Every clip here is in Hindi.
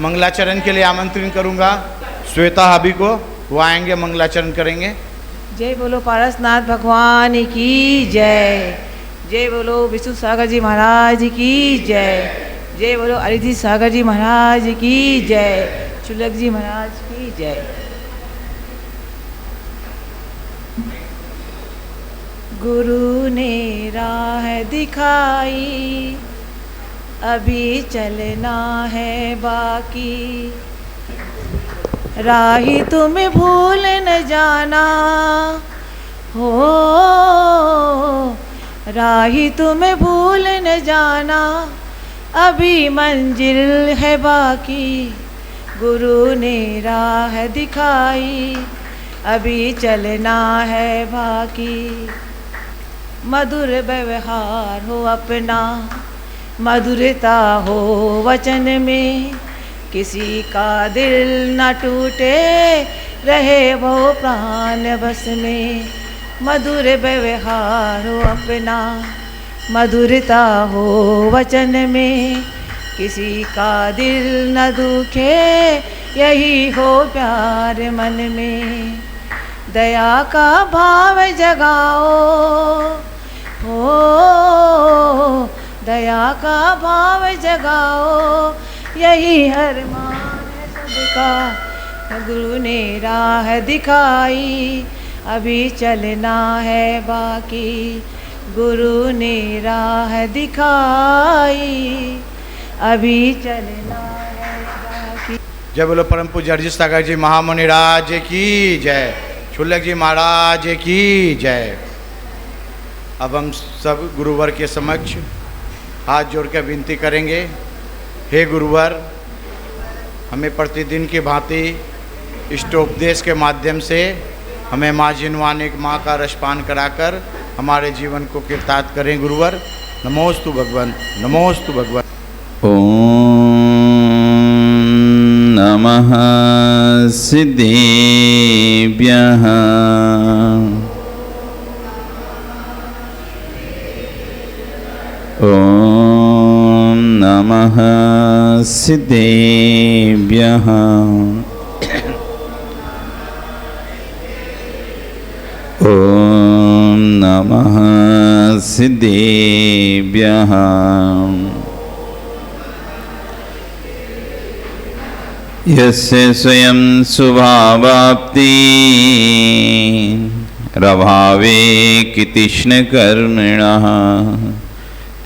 मंगलाचरण के लिए आमंत्रित करूंगा श्वेता हाबी को, वो आएंगे मंगलाचरण करेंगे। जय बोलो पारसनाथ भगवान की जय। जय बोलो विष्णु सागर जी महाराज की जय। जय बोलो अरिजीत सागर जी महाराज की जय। चुलक जी महाराज की जय। गुरु ने राह दिखाई, अभी चलना है बाकी, राही तुम्हें भूल न जाना हो, राही तुम्हें भूल न जाना, अभी मंजिल है बाकी। गुरु ने राह दिखाई, अभी चलना है बाकी। मधुर व्यवहार हो अपना, मधुरता हो वचन में, किसी का दिल न टूटे, रहे वो प्राण बस में। मधुर व्यवहार हो अपना, मधुरता हो वचन में, किसी का दिल न दुखे, यही हो प्यार मन में। दया का भाव जगाओ हो, दया का भाव जगाओ, यही हर मान है सबका। गुरु ने राह दिखाई, अभी चलना है बाकी। गुरु ने राह दिखाई, अभी चलना है बाकी। जय बोलो परम पूज्य अरिजीत सागर जी महामुनि राज की जय। चुलक जी महाराज की जय। अब हम सब गुरुवर के समक्ष हाथ जोड़ कर विनती करेंगे, हे गुरुवर, हमें प्रतिदिन की भांति इष्टोपदेश के माध्यम से हमें माँ जिनवानी माँ का रसपान कराकर हमारे जीवन को कृतार्थ करें। गुरुवर नमोस्तु भगवन्, नमोस्तु भगवन्। ओम नमः सिद्धेभ्यः। ओम नमः सिद्धेभ्यः। ओम नमः सिद्धेभ्यः। यस्य स्वयं स्वभावाप्ति रभावे कृतिष्णकर्मिणः,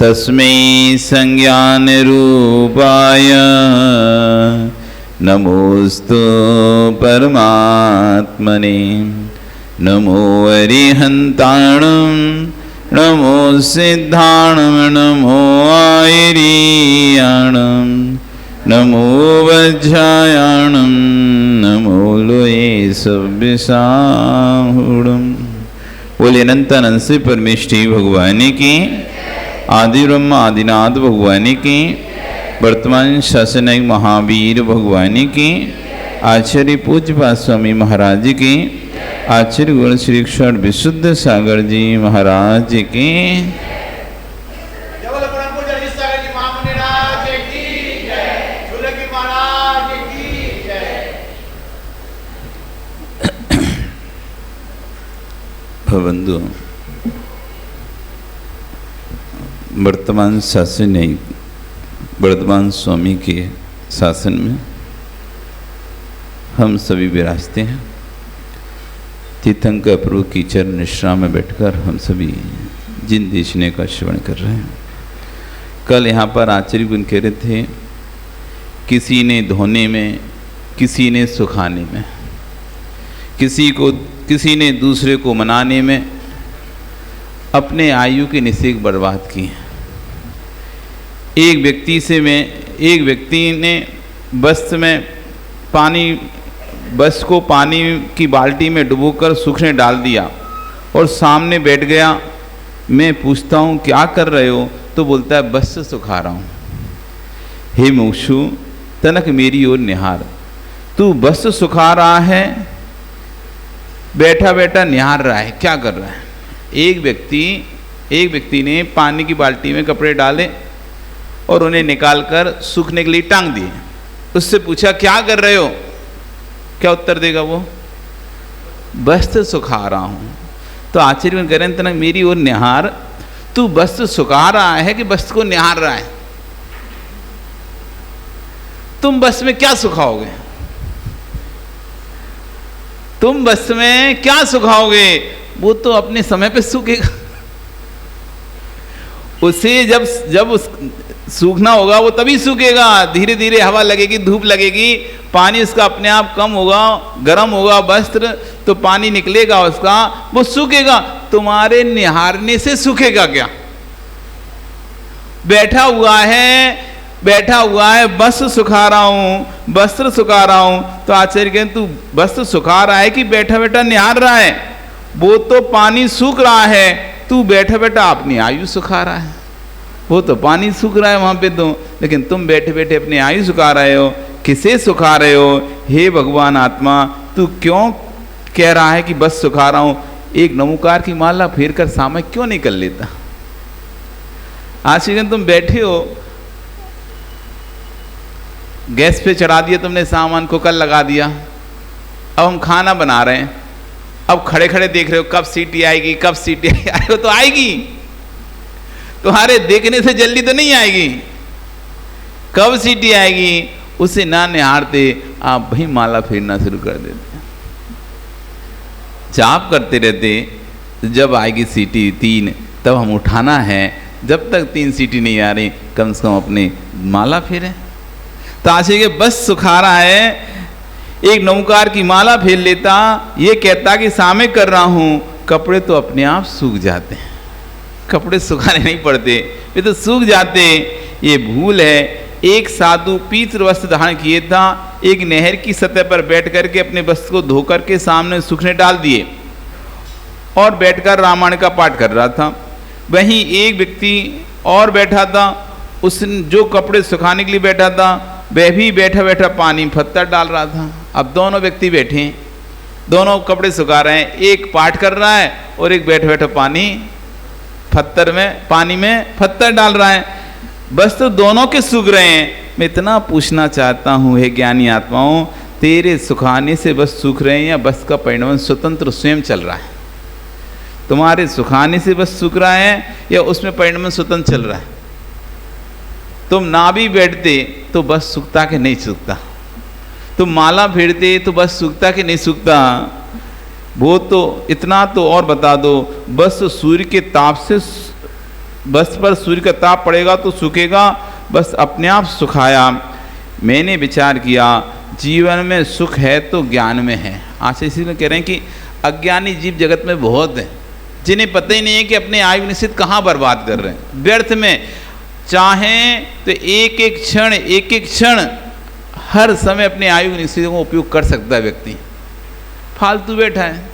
तस्मै संज्ञानरूपाय नमोस्तु परमात्मने। नमो अरिहन्ताणं, नमो सिद्धाणं, नमो आयर्याणं, नमो वज्रायाणं, नमो लोये सव्यसाहुणं। बोले अनंत अनंत से परमेष्ठी भगवान की, आदि ब्रह्म आदिनाथ भगवान की, वर्तमान शासनिक महावीर भगवान की, आचार्य पूज्यपाद स्वामी महाराज की, आचार्य गुण श्री क्षण विशुद्ध सागर जी महाराज की। बंधु, वर्तमान शासन नहीं, वर्तमान स्वामी के शासन में हम सभी विराजते हैं। तीर्थंकर प्रभु की चरण निश्रा में बैठकर हम सभी जिन देशने का श्रवण कर रहे हैं। कल यहाँ पर आचार्य गुण कह रहे थे, किसी ने धोने में, किसी ने सुखाने में, किसी ने दूसरे को मनाने में अपने आयु के निसेक बर्बाद की। एक व्यक्ति ने बस को पानी की बाल्टी में डुबोकर सूखने डाल दिया और सामने बैठ गया। मैं पूछता हूँ क्या कर रहे हो, तो बोलता है बस से सुखा रहा हूँ। हे मुक्षु, तनक मेरी ओर निहार, तू बस सुखा रहा है, बैठा बैठा निहार रहा है, क्या कर रहा है? एक व्यक्ति ने पानी की बाल्टी में कपड़े डाले और उन्हें निकालकर सूखने के लिए टांग दिए। उससे पूछा क्या कर रहे हो, क्या उत्तर देगा वो? वस्त्र सुखा रहा हूं। तो आचार्य कह रहे हैं तना मेरी ओर निहार, तू वस्त्र सुखा रहा है कि वस्त्र को निहार रहा है? तुम वस्त्र में क्या सुखाओगे? तुम वस्त्र में क्या सुखाओगे? वो तो अपने समय पे सूखेगा। उसे जब उस सूखना होगा वो तभी सूखेगा। धीरे धीरे हवा लगेगी, धूप लगेगी, पानी उसका अपने आप कम होगा, गर्म होगा वस्त्र, तो पानी निकलेगा उसका, वो सूखेगा। तुम्हारे निहारने से सूखेगा क्या? बैठा हुआ है, वस्त्र सुखा रहा हूं, वस्त्र सुखा रहा हूं। तो आचार्य कहते तू वस्त्र सुखा रहा है कि बैठा बैठा निहार रहा है? वो तो पानी सूख रहा है, तू बैठा बैठा अपनी आयु सुखा रहा है। वो तो पानी सूख रहा है वहां पे तो, लेकिन तुम बैठे बैठे अपनी आयु सुखा रहे हो। किसे सुखा रहे हो? हे भगवान आत्मा, तू क्यों कह रहा है कि बस सुखा रहा हूं? एक नमोकार की माला फेर कर सामय क्यों नहीं कर लेता? आशीर्वाद तुम बैठे हो, गैस पे चढ़ा दिया तुमने सामान, कुकर लगा दिया, अब हम खाना बना रहे हैं, अब खड़े खड़े देख रहे हो कब सीटी आएगी, कब सीटी आएगी। वो तो आएगी, तुम्हारे देखने से जल्दी तो नहीं आएगी। कब सीटी आएगी उसे ना निहारते आप भाई माला फेरना शुरू कर देते, जाप करते रहते। जब आएगी सीटी 3 तब हम उठाना है, जब तक 3 सीटी नहीं आ रही कम से कम अपने माला फेरें। तो आशे के बस सुखा रहा है, एक नमोकार की माला फेर लेता, ये कहता कि सामय कर रहा हूं, कपड़े तो अपने आप सूख जाते हैं। कपड़े सुखाने नहीं पड़ते, वे तो सूख जाते। ये भूल है। एक साधु पीत वस्त्र धारण किए था, एक नहर की सतह पर बैठ करके अपने वस्त्र को धोकर के सामने सूखने डाल दिए और बैठकर रामायण का पाठ कर रहा था। वहीं एक व्यक्ति और बैठा था, उस जो कपड़े सुखाने के लिए बैठा था वह भी बैठा बैठा पानी पत्थर डाल रहा था। अब दोनों व्यक्ति बैठे हैं, दोनों कपड़े सुखा रहे हैं, एक पाठ कर रहा है और एक बैठा बैठा पानी में पत्थर डाल रहा है। बस तो दोनों के सूख रहे हैं। मैं इतना पूछना चाहता हूँ हे ज्ञानी आत्माओं, तेरे सुखाने से बस सूख रहे हैं या बस का परिणाम स्वतंत्र स्वयं चल रहा है? तुम्हारे सुखाने से बस सूख रहा है या उसमें परिणाम स्वतंत्र चल रहा है? तुम ना भी बैठते तो बस सूखता कि नहीं सूखता? तुम माला फेरते तो बस सूखता कि नहीं सूखता? वो तो इतना तो और बता दो, बस सूर्य के ताप से, बस पर सूर्य का ताप पड़ेगा तो सूखेगा, बस अपने आप सुखाया। मैंने विचार किया जीवन में सुख है तो ज्ञान में है। आज इसीलिए कह रहे हैं कि अज्ञानी जीव जगत में बहुत हैं, जिन्हें पता ही नहीं है कि अपने आयु निश्चित कहाँ बर्बाद कर रहे हैं, व्यर्थ में। चाहें तो एक एक क्षण हर समय अपने आयु निश्चित को उपयोग कर सकता है व्यक्ति। फालतू बैठा है,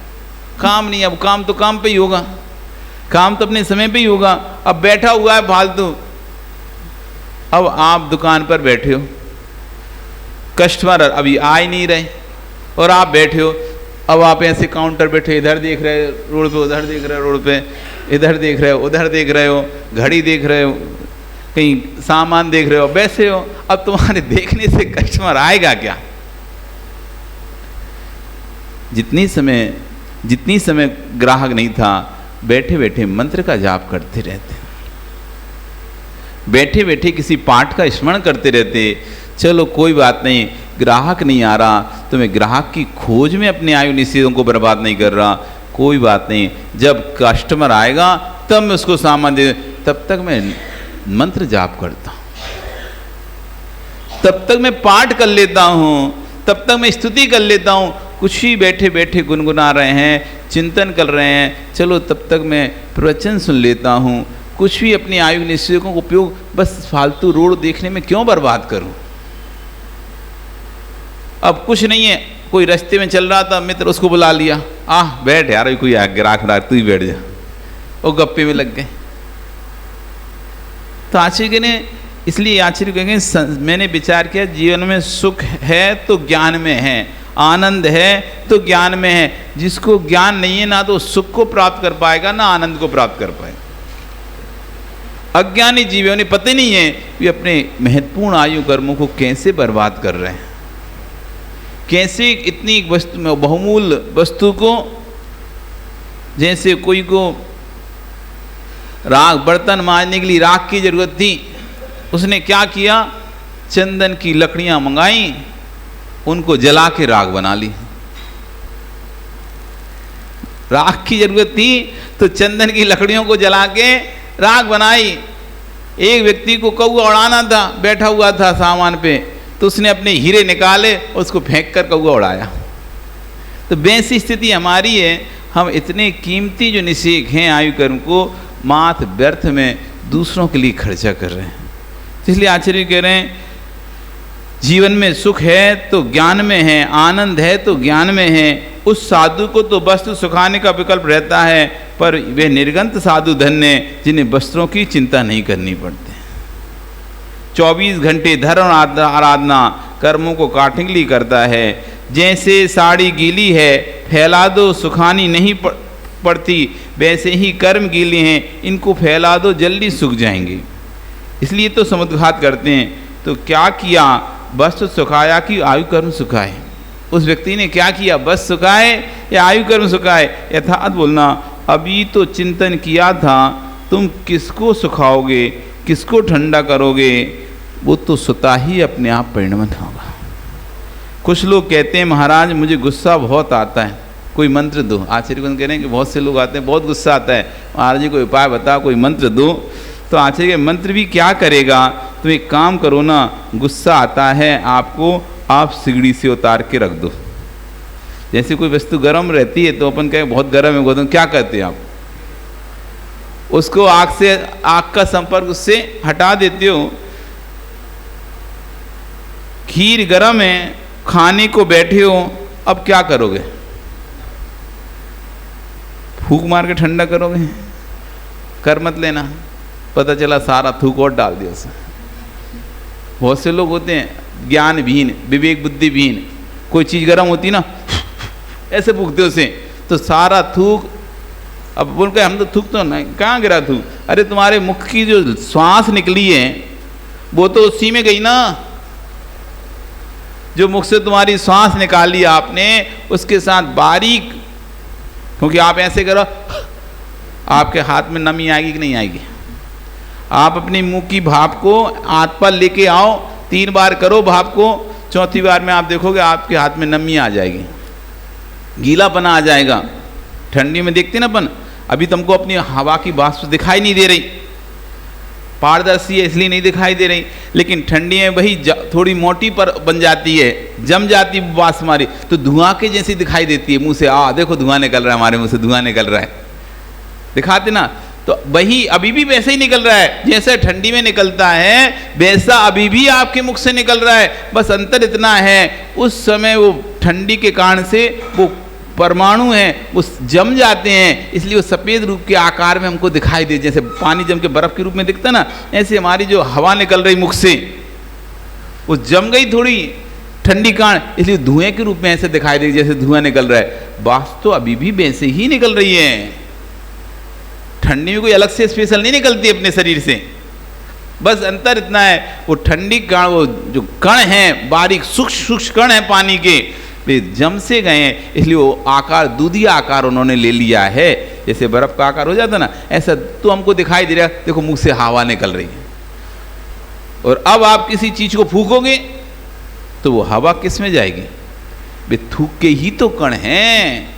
काम नहीं, अब काम तो काम पे ही होगा, काम तो अपने समय पे ही होगा। अब बैठा हुआ है फालतू। अब आप दुकान पर बैठे हो, कस्टमर अभी आ ही नहीं रहे और आप बैठे हो। अब आप ऐसे काउंटर बैठे, इधर देख रहे हो रोड पे, उधर देख रहे हो रोड पे, इधर देख रहे हो उधर देख रहे हो, घड़ी देख रहे हो, कहीं सामान देख रहे हो, बैठे हो। अब तुम्हारे देखने से कस्टमर आएगा क्या? जितनी समय ग्राहक नहीं था, बैठे बैठे मंत्र का जाप करते रहते, बैठे बैठे किसी पाठ का स्मरण करते रहते। चलो कोई बात नहीं, ग्राहक नहीं आ रहा तो मैं ग्राहक की खोज में अपने आयु निश्चितों को बर्बाद नहीं कर रहा, कोई बात नहीं, जब कस्टमर आएगा तब मैं उसको सामान दे, तब तक मैं मंत्र जाप करता हूं, तब तक मैं पाठ कर लेता हूं, तब तक मैं स्तुति कर लेता हूं। कुछ ही बैठे बैठे गुनगुना रहे हैं, चिंतन कर रहे हैं, चलो तब तक मैं प्रवचन सुन लेता हूं। कुछ भी अपनी आयु निश्चितों को उपयोग बस फालतू रोड देखने में क्यों बर्बाद करूं? अब कुछ नहीं है, कोई रास्ते में चल रहा था, मित्र उसको बुला लिया, बैठ यार, कोई ग्राहक रहा, तू ही बैठ जा, वो गप्पे में लग गए। तो आचार्य ने, इसलिए आचार्य कहेंगे मैंने विचार किया जीवन में सुख है तो ज्ञान में है, आनंद है तो ज्ञान में है। जिसको ज्ञान नहीं है ना तो सुख को प्राप्त कर पाएगा ना आनंद को प्राप्त कर पाएगा। अज्ञानी जीव है, उन्हें पता नहीं है कि अपने महत्वपूर्ण आयु कर्मों को कैसे बर्बाद कर रहे हैं, कैसे इतनी वस्तु में बहुमूल्य वस्तु को, जैसे कोई को राख बर्तन मांजने के लिए राख की जरूरत थी, उसने क्या किया, चंदन की लकड़ियां मंगाई, उनको जला के राख बना ली। राख की जरूरत थी तो चंदन की लकड़ियों को जला के राख बनाई। एक व्यक्ति को कौवा उड़ाना था, बैठा हुआ था सामान पे, तो उसने अपने हीरे निकाले, उसको फेंक कर कौवा उड़ाया। तो वैसी स्थिति हमारी है, हम इतने कीमती जो निषेक हैं आयु कर्म को मात्र व्यर्थ में दूसरों के लिए खर्चा कर रहे हैं। इसलिए आचार्य कह रहे हैं जीवन में सुख है तो ज्ञान में है, आनंद है तो ज्ञान में है। उस साधु को तो वस्त्र सुखाने का विकल्प रहता है, पर वे निर्गंत साधु धन्य जिन्हें वस्त्रों की चिंता नहीं करनी पड़ती। 24 घंटे धर्म आराधना कर्मों को काटने के लिए करता है। जैसे साड़ी गीली है फैला दो सुखानी नहीं पड़ती, वैसे ही कर्म गीले हैं, इनको फैला दो जल्दी सूख जाएंगे। इसलिए तो समुद्घात करते हैं। तो क्या किया, वस्त्र सुखाया कि आयु कर्म सुखाए। उस व्यक्ति ने क्या किया, वस्त्र सुखाए या आयु कर्म सुखाए। यथार्थ बोलना, अभी तो चिंतन किया था तुम किसको सुखाओगे, किसको ठंडा करोगे, वो तो स्वतः ही अपने आप परिणमित होगा। कुछ लोग कहते हैं महाराज मुझे गुस्सा बहुत आता है, कोई मंत्र दो। आचार्य कह रहे हैं कि बहुत से लोग आते हैं बहुत गुस्सा आता है, महाराज जी कोई उपाय बताओ, कोई मंत्र दो। तो आचार्य मंत्र भी क्या करेगा, तुम एक काम करो ना, गुस्सा आता है आपको, आप सिगड़ी से उतार के रख दो। जैसे कोई वस्तु गर्म रहती है तो अपन कहें बहुत गर्म है, तो क्या करते हैं आप, उसको आग से, आग का संपर्क उससे हटा देते हो। खीर गर्म है, खाने को बैठे हो, अब क्या करोगे, फूंक मार के ठंडा करोगे, कर मत लेना, पता चला सारा थूक और डाल दिया उसमें। बहुत से लोग होते हैं ज्ञान विहीन, विवेक बुद्धि विहीन, कोई चीज़ गर्म होती ना ऐसे फूकते उसे, तो सारा थूक, अब बोल के हम तो थूक तो नहीं, कहाँ गिरा थूक, अरे तुम्हारे मुख की जो श्वास निकली है वो तो उसी में गई ना, जो मुख से तुम्हारी श्वास निकाली आपने उसके साथ बारीक, क्योंकि आप ऐसे करो आपके हाथ में नमी आएगी कि नहीं आएगी। आप अपनी मुंह की भाप को हाथ पर लेके आओ, 3 बार करो भाप को, चौथी बार में आप देखोगे आपके हाथ में नमी आ जाएगी, गीलापना आ जाएगा। ठंडी में देखते ना अपन, अभी तुमको अपनी हवा की वाष्प दिखाई नहीं दे रही, पारदर्शी है इसलिए नहीं दिखाई दे रही, लेकिन ठंडी में वही थोड़ी मोटी पर बन जाती है, जम जाती है वाष्प हमारी, तो धुआं के जैसी दिखाई देती है मुंह से। देखो धुआं निकल रहा है, हमारे मुंह से धुआं निकल रहा है, दिखाते ना। तो वही अभी भी वैसे ही निकल रहा है, जैसे ठंडी में निकलता है वैसा अभी भी आपके मुख से निकल रहा है। बस अंतर इतना है, उस समय वो ठंडी के कारण से वो परमाणु हैं वो जम जाते हैं, इसलिए वो सफ़ेद रूप के आकार में हमको दिखाई दे, जैसे पानी जम के बर्फ़ के रूप में दिखता ना, ऐसे हमारी जो हवा निकल रही मुख से वो जम गई थोड़ी ठंडी कारण, इसलिए धुएं के रूप में ऐसे दिखाई दे जैसे धुआं निकल रहा है। वास्तव तो अभी भी वैसे ही निकल रही है, ठंडी में कोई अलग से स्पेशल नहीं निकलती अपने शरीर से। बस अंतर इतना है, वो ठंडी कण, वो जो कण हैं बारीक सूक्ष्म कण हैं पानी के, वे जम से गए हैं, इसलिए वो आकार दूधी आकार उन्होंने ले लिया है, जैसे बर्फ का आकार हो जाता ना, ऐसा तो हमको दिखाई दे रहा है। देखो मुंह से हवा निकल रही है, और अब आप किसी चीज को फूकोगे तो वो हवा किस में जाएगी, वे थूक के ही तो कण हैं,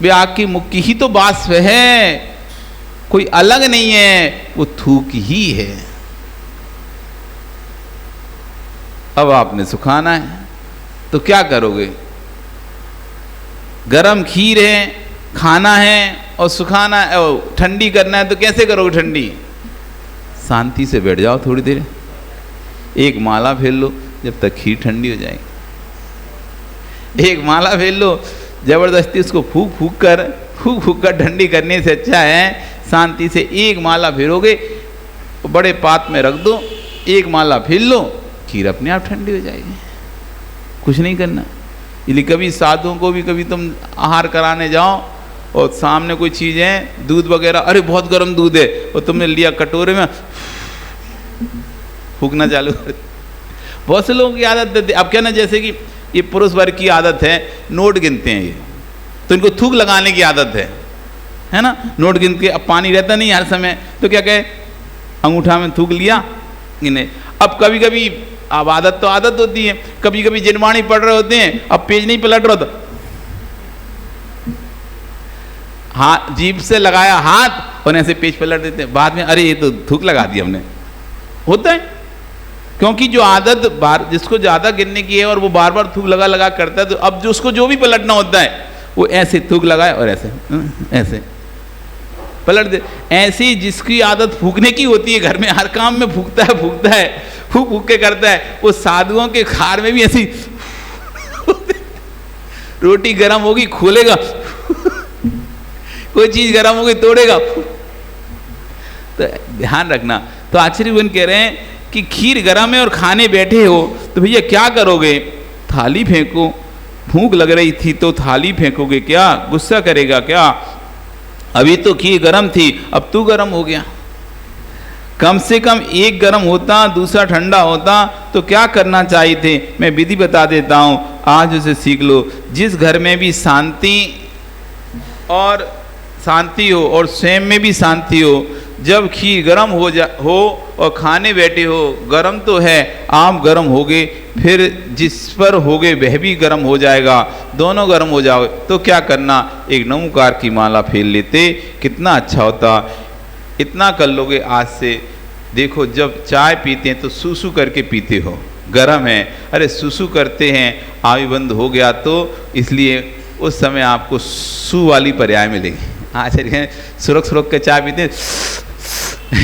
वे आग की मुख की ही तो वाष्प है, कोई अलग नहीं है, वो थूक ही है। अब आपने सुखाना है तो क्या करोगे, गरम खीर है खाना है और सुखाना है, ठंडी करना है तो कैसे करोगे ठंडी, शांति से बैठ जाओ थोड़ी देर, एक माला फेर लो जब तक खीर ठंडी हो जाएगी, एक माला फेर लो, जबरदस्ती उसको फूक फूक कर ठंडी करने से अच्छा है शांति से एक माला फेरोगे, बड़े पात में रख दो, एक माला फेर लो, खीर अपने आप ठंडी हो जाएगी, कुछ नहीं करना। इसलिए कभी साधुओं को भी कभी तुम आहार कराने जाओ और सामने कोई चीज़ है, दूध वगैरह, अरे बहुत गर्म दूध है, और तुमने लिया कटोरे में, फूकना चालू कर। बहुत से लोगों की आदत है। अब क्या ना, जैसे कि ये पुरुष वर्ग की आदत है, नोट गिनते हैं ये, तो इनको थूक लगाने की आदत है ना। नोट गिन के, अब पानी रहता नहीं हर समय, तो क्या कहे, अंगूठा में थूक लिया, गिने। अब कभी कभी, अब आदत तो आदत होती है, कभी कभी जिनवाणी पढ़ रहे होते हैं, अब पेज नहीं पलट रहा था, हाथ जीभ से लगाया हाथ और ऐसे पेज पलट देते हैं, बाद में अरे ये तो थूक लगा दी हमने। होता है, क्योंकि जो आदत बार, जिसको ज़्यादा गिनने की है और वो बार बार थूक लगा लगा करता है, तो अब जो उसको जो भी पलटना होता है वो ऐसे थूक लगाए और ऐसे ऐसे पलट दे। ऐसी जिसकी आदत फूकने की होती है, घर में हर काम में फूकता है, फूक फूक के करता है, वो साधुओं के खार में भी ऐसी रोटी गर्म होगी खोलेगा, कोई चीज गर्म होगी तोड़ेगा। तो ध्यान रखना। तो आचार्य गुण कह रहे हैं कि खीर गर्म है और खाने बैठे हो तो भैया क्या करोगे, थाली फेंको। भूख लग रही थी तो थाली फेंकोगे क्या, गुस्सा करेगा क्या, अभी तो खीर गर्म थी अब तू गर्म हो गया। कम से कम एक गर्म होता दूसरा ठंडा होता तो क्या करना चाहिए थे, मैं विधि बता देता हूँ, आज उसे सीख लो। जिस घर में भी शांति हो और स्वयं में भी शांति हो, जब खीर गर्म हो और खाने बैठे हो, गर्म तो है, आप गर्म होगे, फिर जिस पर होगे वह भी गर्म हो जाएगा, दोनों गर्म हो जाओगे तो क्या करना, एक नमोकार की माला फेर लेते, कितना अच्छा होता। इतना कर लोगे आज से। देखो जब चाय पीते हैं तो सूसू करके पीते हो, गर्म है, अरे सूसू करते हैं आयु बंद हो गया तो इसलिए उस समय आपको सू वाली पर्याय मिलेगी। आज सुरख के चाय पीते हैं,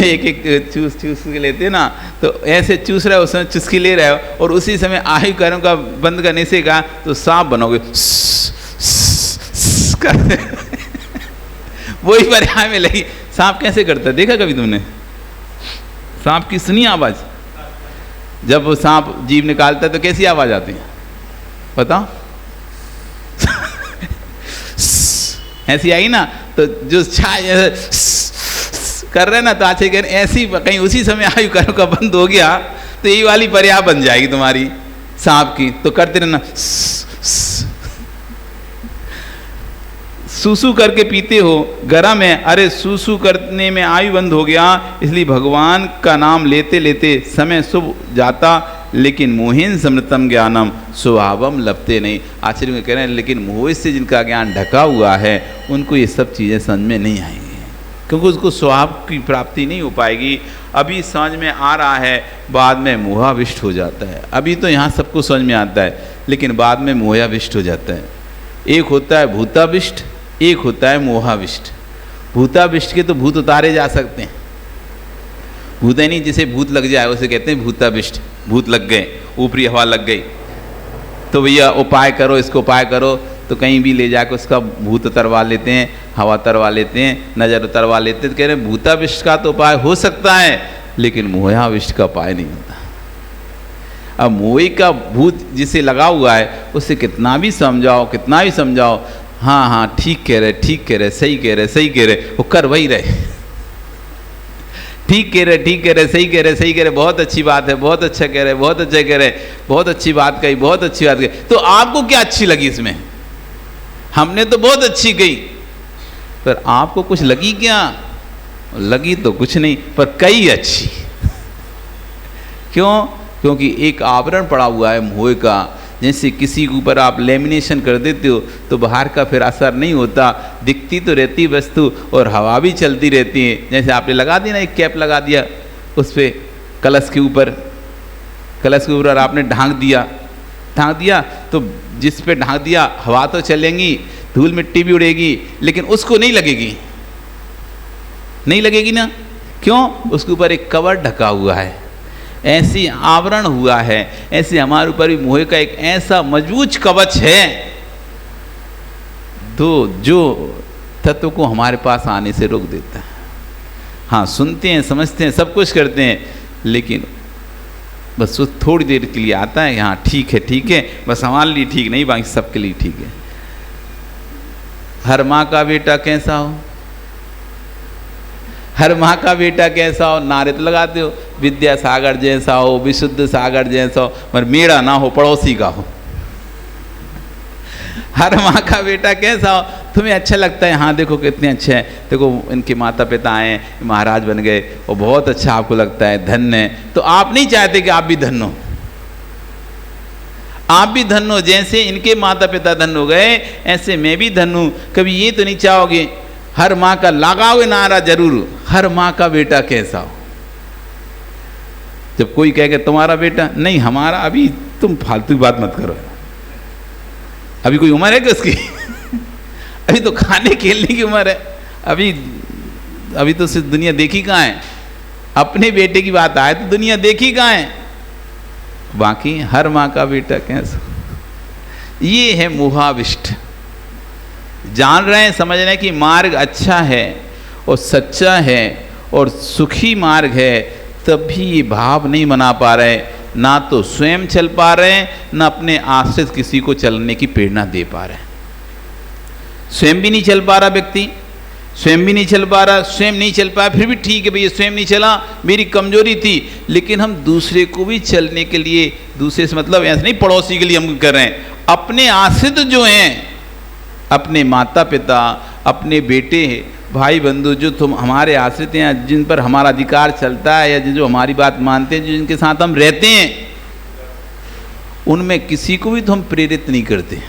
एक एक चूस के लेते हैं ना, तो ऐसे चूस रहे हो, उसमें चुस्की ले रहे हो और उसी समय आयु कर्म का बंद करने से कहा तो सांप बनोगे वही पर्याय मिलेगी। सांप कैसे करता है देखा कभी तुमने, सांप की सुनी आवाज, जब वो सांप जीभ निकालता है तो कैसी आवाज आती है बताओ ऐसी आई ना, तो जो छाय कर रहे ना तो अच्छे कह ऐसी, कहीं उसी समय आयु कर्म का बंद हो गया तो यही वाली पर्याय बन जाएगी तुम्हारी सांप की। तो करते रहना, सूसू करके पीते हो, गरम है, अरे सूसू करने में आयु बंद हो गया, इसलिए भगवान का नाम लेते लेते समय शुभ जाता, लेकिन मोहिन समृतम ज्ञानम स्वभावम लपते नहीं। आचार्य कह रहे हैं लेकिन मोह से जिनका ज्ञान ढका हुआ है उनको ये सब चीज़ें समझ में नहीं आएंगी, क्योंकि उसको स्वभाव की प्राप्ति नहीं हो पाएगी। अभी समझ में आ रहा है, बाद में मोहाविष्ट हो जाता है। अभी तो यहाँ सबको समझ में आता है, लेकिन बाद में मोहाविष्ट हो जाता है। एक होता है भूताविष्ट, एक होता है मोहाविष्ट। भूताविष्ट के तो भूत उतारे जा सकते हैं, भूत है नहीं, जिसे भूत लग जाए उसे कहते हैं भूताविष्ट। भूत लग गए, ऊपरी हवा लग गई, तो भैया उपाय करो, इसको उपाय करो, तो कहीं भी ले जाकर उसका भूत उतरवा लेते हैं, हवा उतरवा लेते हैं, नज़र उतरवा लेते हैं। तो कह रहे हैं भूताविष्ट का तो उपाय हो सकता है, लेकिन मोहाविष्ट का उपाय नहीं होता। अब मोही का भूत जिसे लगा हुआ है उसे कितना भी समझाओ, कितना भी समझाओ, हाँ हाँ ठीक कह रहे, ठीक कह रहे, सही कह रहे, सही कह रहे, वो कर वही रहे, ठीक कह रहे, ठीक कह रहे, सही कह रहे, सही कह रहे, बहुत अच्छी बात है, बहुत अच्छा कह रहे, बहुत अच्छा कह रहे, बहुत अच्छी बात कही, बहुत अच्छी बात कही। तो आपको क्या अच्छी लगी इसमें, हमने तो बहुत अच्छी कही, पर आपको कुछ लगी क्या, लगी तो कुछ नहीं, पर कई अच्छी। क्यों, क्योंकि एक आवरण पड़ा हुआ है मोह का। जैसे किसी के ऊपर आप लेमिनेशन कर देते हो तो बाहर का फिर असर नहीं होता, दिखती तो रहती वस्तु और हवा भी चलती रहती है। जैसे आपने लगा दिया ना, एक कैप लगा दिया उस पर कलश के ऊपर आपने ढांक दिया तो जिस पे ढांक दिया हवा तो चलेंगी, धूल मिट्टी भी उड़ेगी, लेकिन उसको नहीं लगेगी ना। क्यों, उसके ऊपर एक कवर ढका हुआ है, ऐसी आवरण हुआ है। ऐसे हमारे ऊपर भी मोह का एक ऐसा मजबूत कवच है तो जो तत्व को हमारे पास आने से रोक देता है। हाँ, सुनते हैं, समझते हैं, सब कुछ करते हैं, लेकिन बस वो थोड़ी देर के लिए आता है, हाँ ठीक है, बस हमारे लिए ठीक नहीं, बाकी सबके लिए ठीक है। हर माँ का बेटा कैसा हो, हर माँ का बेटा कैसा हो, नारे तो लगाते हो विद्यासागर जैसा हो, विशुद्ध सागर जैसा हो, मगर मेरा ना हो, पड़ोसी का हो। हर माँ का बेटा कैसा हो, तुम्हें अच्छा लगता है, हाँ देखो कितने अच्छे हैं, देखो इनके माता पिता आए महाराज बन गए और बहुत अच्छा आपको लगता है, धन्य है। तो आप नहीं चाहते कि आप भी धन्य हो, आप भी धन्य हो, जैसे इनके माता पिता धन्य हो गए ऐसे मैं भी धन्य हूँ। कभी ये तो नहीं चाहोगे, हर माँ का लगाओगे नारा जरूर, हर माँ का बेटा कैसा हो। जब कोई कहे कि तुम्हारा बेटा नहीं हमारा, अभी तुम फालतू की बात मत करो, अभी कोई उम्र है कि उसकी अभी तो खाने खेलने की उम्र है, अभी तो सिर्फ दुनिया देखी कहाँ है। अपने बेटे की बात आए तो दुनिया देखी कहाँ है, बाकी हर माँ का बेटा कैसा। ये है मोहाविष्ट। जान रहे हैं, समझ रहे हैं कि मार्ग अच्छा है और सच्चा है और सुखी मार्ग है, तब भी ये भाव नहीं बना पा रहे, ना तो स्वयं चल पा रहे हैं, ना अपने आश्रित किसी को चलने की प्रेरणा दे पा रहे हैं। स्वयं भी नहीं चल पा रहा व्यक्ति, स्वयं भी नहीं चल पा रहा, स्वयं नहीं चल पाया फिर भी ठीक है भैया, स्वयं नहीं चला मेरी कमजोरी थी, लेकिन हम दूसरे को भी चलने के लिए, दूसरे से मतलब ऐसे नहीं पड़ोसी के लिए हम कर रहे हैं, अपने आश्रित जो हैं, अपने माता पिता, अपने बेटे, भाई बंधु जो तुम हमारे आश्रित हैं, जिन पर हमारा अधिकार चलता है या जो हमारी बात मानते हैं, जो जिनके साथ हम रहते हैं, उनमें किसी को भी तो हम प्रेरित नहीं करते।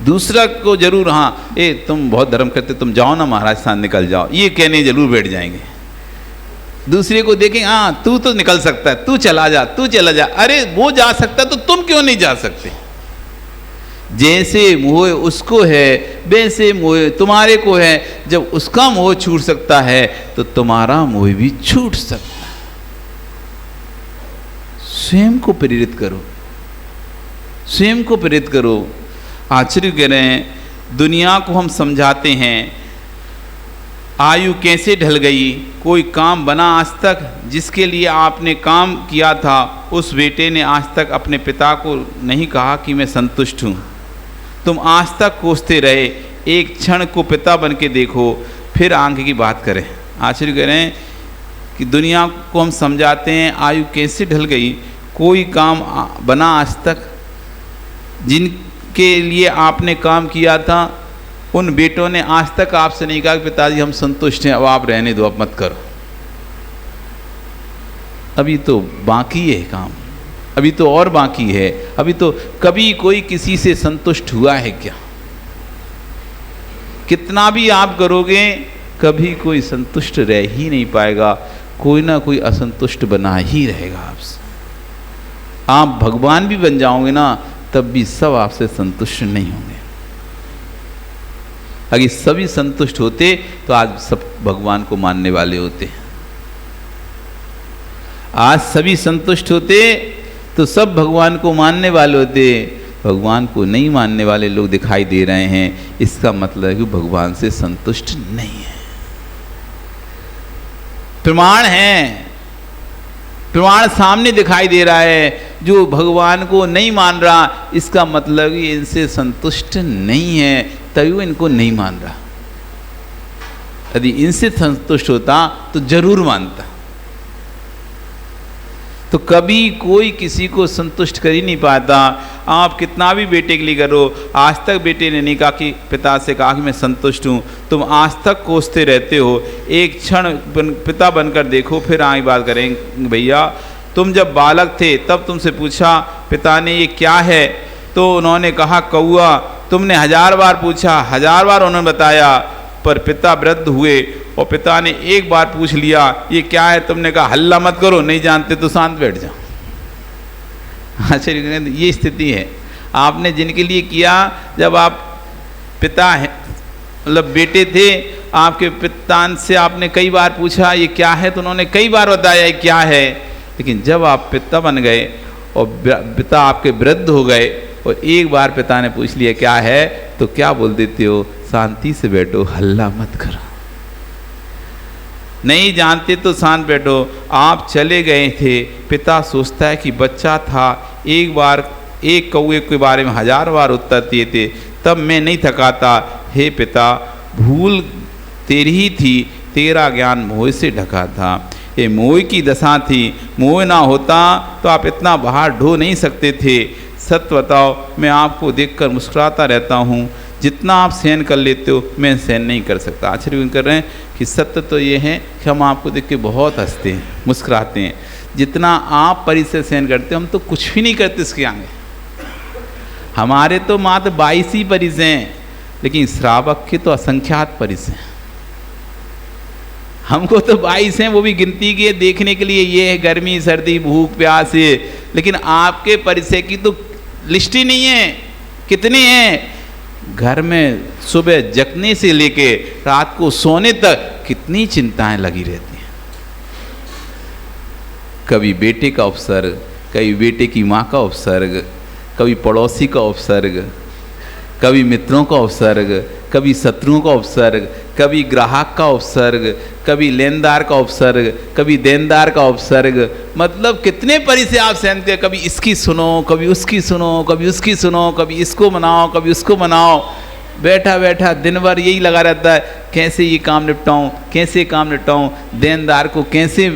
दूसरा को जरूर, हाँ ए तुम बहुत धर्म करते, तुम जाओ ना महाराज साथ निकल जाओ, ये कहने जरूर बैठ जाएंगे। दूसरे को देखें, हाँ तू तो निकल सकता है, तू चला जा, तू चला जा, अरे वो जा सकता तो तुम क्यों नहीं जा सकते। जैसे मोह उसको है वैसे मोह तुम्हारे को है, जब उसका मोह छूट सकता है तो तुम्हारा मोह भी छूट सकता है। स्वयं को प्रेरित करो, स्वयं को प्रेरित करो। आचार्य कह रहे हैं, दुनिया को हम समझाते हैं आयु कैसे ढल गई, कोई काम बना आज तक, जिसके लिए आपने काम किया था उस बेटे ने आज तक अपने पिता को नहीं कहा कि मैं संतुष्ट हूँ। तुम आज तक कोसते रहे, एक क्षण को पिता बन के देखो, फिर आगे की बात करें। आचार्य कह रहे हैं कि दुनिया को हम समझाते हैं आयु कैसे ढल गई, कोई काम बना आज तक, जिनके लिए आपने काम किया था उन बेटों ने आज तक आपसे नहीं कहा कि पिताजी हम संतुष्ट हैं, अब आप रहने दो, अब मत करो, अभी तो बाकी है काम, अभी तो और बाकी है, अभी तो कभी कोई किसी से संतुष्ट हुआ है क्या? कितना भी आप करोगे कभी कोई संतुष्ट रह ही नहीं पाएगा, कोई ना कोई असंतुष्ट बना ही रहेगा आपसे। आप भगवान भी बन जाओगे ना, तब भी सब आपसे संतुष्ट नहीं होंगे। अगर सभी संतुष्ट होते तो आज सब भगवान को मानने वाले होते। आज सभी संतुष्ट होते तो सब भगवान को मानने वाले होते। भगवान को नहीं मानने वाले लोग दिखाई दे रहे हैं, इसका मतलब है कि भगवान से संतुष्ट नहीं है। प्रमाण है, प्रमाण सामने दिखाई दे रहा है, जो भगवान को नहीं मान रहा, इसका मतलब कि इनसे संतुष्ट नहीं है, तभी वो इनको नहीं मान रहा। यदि इनसे संतुष्ट होता तो जरूर मानता। तो कभी कोई किसी को संतुष्ट कर ही नहीं पाता। आप कितना भी बेटे के लिए करो, आज तक बेटे ने नहीं कहा कि पिता से कहा कि मैं संतुष्ट हूँ, तुम आज तक कोसते रहते हो। एक क्षण पिता बनकर देखो, फिर आगे बात करेंगे। भैया तुम जब बालक थे तब तुमसे पूछा पिता ने ये क्या है, तो उन्होंने कहा कौआ। तुमने 1000 बार पूछा, 1000 बार उन्होंने बताया, पर पिता वृद्ध हुए और पिता ने एक बार पूछ लिया ये क्या है, तुमने कहा हल्ला मत करो, नहीं जानते तो शांत बैठ जाओ। आचार्य ये स्थिति है। आपने जिनके लिए किया, जब आप पिता है मतलब बेटे थे, आपके पिता से आपने कई बार पूछा ये क्या है, तो उन्होंने कई बार बताया ये क्या है। लेकिन जब आप पिता बन गए और पिता आपके वृद्ध हो गए और एक बार पिता ने पूछ लिया क्या है, तो क्या बोल देते हो, शांति से बैठो, हल्ला मत करो, नहीं जानते तो शांत बैठो। आप चले गए थे, पिता सोचता है कि बच्चा था, एक बार एक कौए के बारे में 1000 बार उत्तर दिए थे, तब मैं नहीं थकाता। हे पिता, भूल तेरी ही थी, तेरा ज्ञान मोह से ढका था। ये मोह की दशा थी, मोह ना होता तो आप इतना बाहर ढो नहीं सकते थे। सत्य बताओ, मैं आपको देखकर मुस्कुराता रहता हूँ, जितना आप सहन कर लेते हो मैं सहन नहीं कर सकता। आश्चर्य कर रहे हैं कि सत्य तो ये है कि हम आपको देख के बहुत हंसते हैं, मुस्कुराते हैं। जितना आप परिसर सहन करते हो हम तो कुछ भी नहीं करते इसके आगे। हमारे तो मात्र 22 ही परिस हैं, लेकिन श्रावक के तो असंख्यात परिस हैं। हमको तो 22 हैं, वो भी गिनती के देखने के लिए, ये है गर्मी सर्दी भूख प्यास ये, लेकिन आपके परिचय की तो लिस्ट ही नहीं है। कितने हैं घर में, सुबह जगने से लेके रात को सोने तक कितनी चिंताएं लगी रहती हैं। कभी बेटे का उपसर्ग, कभी बेटे की माँ का उपसर्ग, कभी पड़ोसी का उपसर्ग, कभी मित्रों का उपसर्ग, कभी शत्रुओं का उपसर्ग, कभी ग्राहक का उपसर्ग, कभी लेनदार का उपसर्ग, कभी देनदार का उपसर्ग। मतलब कितने परिचय आप सहनते हैं। कभी इसकी सुनो, कभी उसकी सुनो, कभी उसकी सुनो, कभी इसको मनाओ, कभी उसको मनाओ। बैठा बैठा दिन भर यही लगा रहता है, कैसे ये काम निपटाऊं, कैसे काम निपटाऊं, देनदार को कैसे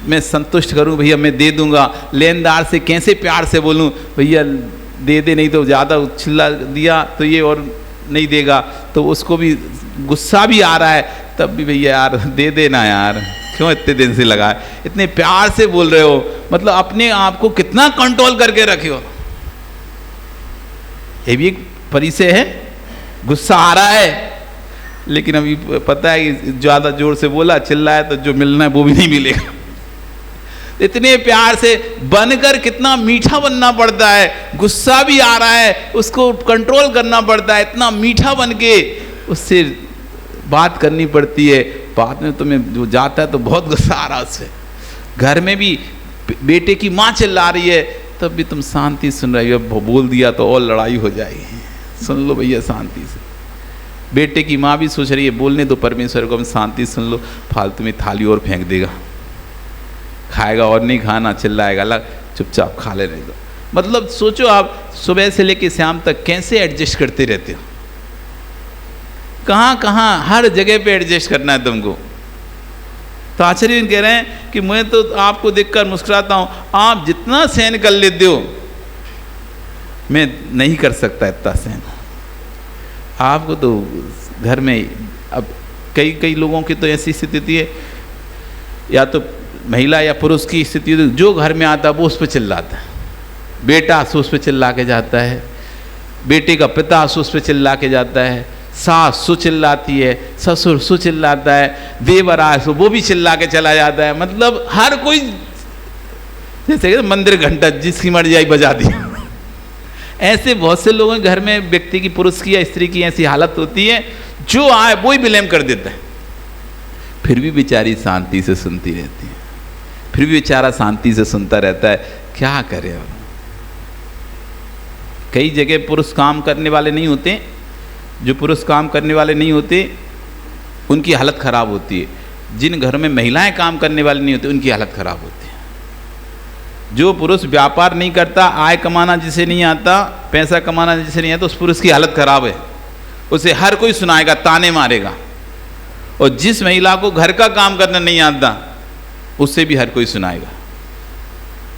मैं संतुष्ट करूं, भैया मैं दे दूंगा। लेनदार से कैसे प्यार से बोलूं, भैया दे दे, नहीं तो ज़्यादा चिल्ला दिया तो ये और नहीं देगा, तो उसको भी गुस्सा भी आ रहा है, तब भी भैया यार दे देना यार, क्यों इतने दिन से लगा है, इतने प्यार से बोल रहे हो। मतलब अपने आप को कितना कंट्रोल करके रखे हो। ये भी एक परिचय है। गुस्सा आ रहा है, लेकिन अभी पता है कि ज़्यादा जोर से बोला, चिल्लाया तो जो मिलना है वो भी नहीं मिलेगा। इतने प्यार से बनकर कितना मीठा बनना पड़ता है। गुस्सा भी आ रहा है, उसको कंट्रोल करना पड़ता है, इतना मीठा बन के उससे बात करनी पड़ती है। बाद में तुम्हें जो जाता है तो बहुत गुस्सा आ रहा है उससे। घर में भी बेटे की माँ चिल्ला रही है, तब भी तुम शांति सुन रही हो। बोल दिया तो और लड़ाई हो जाएगी, सुन लो भैया शांति से। बेटे की माँ भी सोच रही है बोलने दो परमेश्वर को, हम शांति सुन लो, फालतू में थाली और फेंक देगा, खाएगा और नहीं खाना, चिल्लाएगा, अलग चुपचाप खा लेने दो। मतलब सोचो आप सुबह से लेकर शाम तक कैसे एडजस्ट करते रहते हो। कहाँ कहाँ हर जगह पे एडजस्ट करना है तुमको। तो आचार्य कह रहे हैं कि मैं तो आपको देखकर मुस्कुराता हूँ, आप जितना सहन कर लेते हो मैं नहीं कर सकता इतना सहन। आपको तो घर में अब कई कई लोगों की तो ऐसी स्थिति है, या तो महिला या पुरुष की स्थिति, जो घर में आता है वो उस पर चिल्लाता है। बेटा उस पर चिल्ला के जाता है, बेटे का पिता उस पर चिल्ला के जाता है, सास सु चिल्लाती है, ससुर सु चिल्लाता है, देवर आए सो वो भी चिल्ला के चला जाता है। मतलब हर कोई जैसे मंदिर घंटा जिसकी मर्जी आई बजा दी। ऐसे बहुत से लोगों के घर में व्यक्ति की, पुरुष की या स्त्री की ऐसी हालत होती है, जो आए वो ही ब्लेम कर देता है। फिर भी बेचारी शांति से सुनती रहती है, फिर भी बेचारा शांति से सुनता रहता है। क्या करे अब। कई जगह पुरुष काम करने वाले नहीं होते, जो पुरुष काम करने वाले नहीं होते उनकी हालत खराब होती है। जिन घरों में महिलाएं काम करने वाली नहीं होती उनकी हालत खराब होती है। जो पुरुष व्यापार नहीं करता, आय कमाना जिसे नहीं आता, पैसा कमाना जिसे नहीं आता, उस पुरुष की हालत खराब है। उसे हर कोई सुनाएगा, ताने मारेगा। और जिस महिला को घर का काम करना नहीं आता उससे भी हर कोई सुनाएगा।